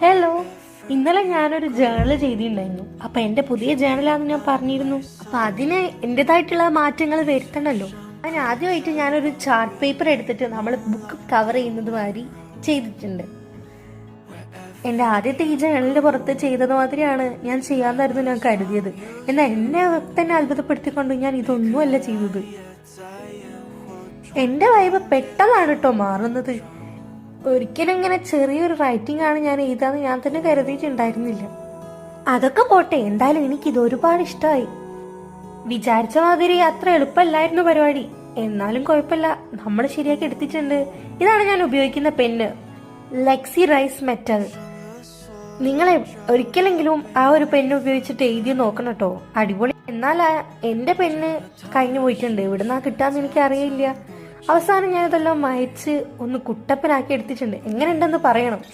Hello, ഇന്നലെ ഞാനൊരു journal ചെയ്തിട്ടുണ്ടായിരുന്നു. അപ്പൊ എന്റെ പുതിയ ജേണലാന്ന് ഞാൻ പറഞ്ഞിരുന്നു. അപ്പൊ അതിന് എന്റേതായിട്ടുള്ള മാറ്റങ്ങൾ വരുത്തണല്ലോ. അതിന് ആദ്യമായിട്ട് ഞാനൊരു ചാർട്ട് പേപ്പർ എടുത്തിട്ട് നമ്മൾ ബുക്ക് കവർ ചെയ്യുന്നത് മാതിരി ചെയ്തിട്ടുണ്ട്. എന്റെ ആദ്യത്തെ ഈ ജേണലിന്റെ പുറത്ത് ചെയ്തത് മാതിരിയാണ് ഞാൻ ചെയ്യാന്നായിരുന്നു ഞാൻ കരുതിയത്. എന്നാൽ എന്നെ തന്നെ അത്ഭുതപ്പെടുത്തിക്കൊണ്ട് ഞാൻ ഇതൊന്നുമല്ല ചെയ്തത്. എന്റെ വൈബ് പെട്ടെന്നാണ് കേട്ടോ മാറുന്നത്. ഒരിക്കലും ഇങ്ങനെ ചെറിയൊരു റൈറ്റിംഗ് ആണ് ഞാൻ എഴുതാന്ന് ഞാൻ തന്നെ കരുതിയിട്ടുണ്ടായിരുന്നില്ല. അതൊക്കെ പോട്ടെ, എന്തായാലും എനിക്കിത് ഒരുപാട് ഇഷ്ടമായി. വിചാരിച്ച മാതിരി അത്ര എളുപ്പമല്ലായിരുന്നു പരിപാടി. എന്നാലും കുഴപ്പമില്ല, നമ്മൾ ശരിയാക്കി എടുത്തിട്ടുണ്ട്. ഇതാണ് ഞാൻ ഉപയോഗിക്കുന്ന പെന്ന്, ലെക്സി റൈസ് മെറ്റൽ. നിങ്ങളെ ഒരിക്കലെങ്കിലും ആ ഒരു പെന്ന് ഉപയോഗിച്ചിട്ട് എഴുതി നോക്കണം കേട്ടോ, അടിപൊളി. എന്നാൽ എന്റെ പെന്ന് കഴിഞ്ഞു പോയിട്ടുണ്ട്, എവിടുന്നാ കിട്ടാന്ന് എനിക്ക് അറിയില്ല. അവസാനം ഞാനതെല്ലാം മായച്ച് ഒന്ന് കുട്ടപ്പനാക്കി എടുത്തിട്ടുണ്ട്. എങ്ങനെ ഉണ്ടെന്ന് പറയണം.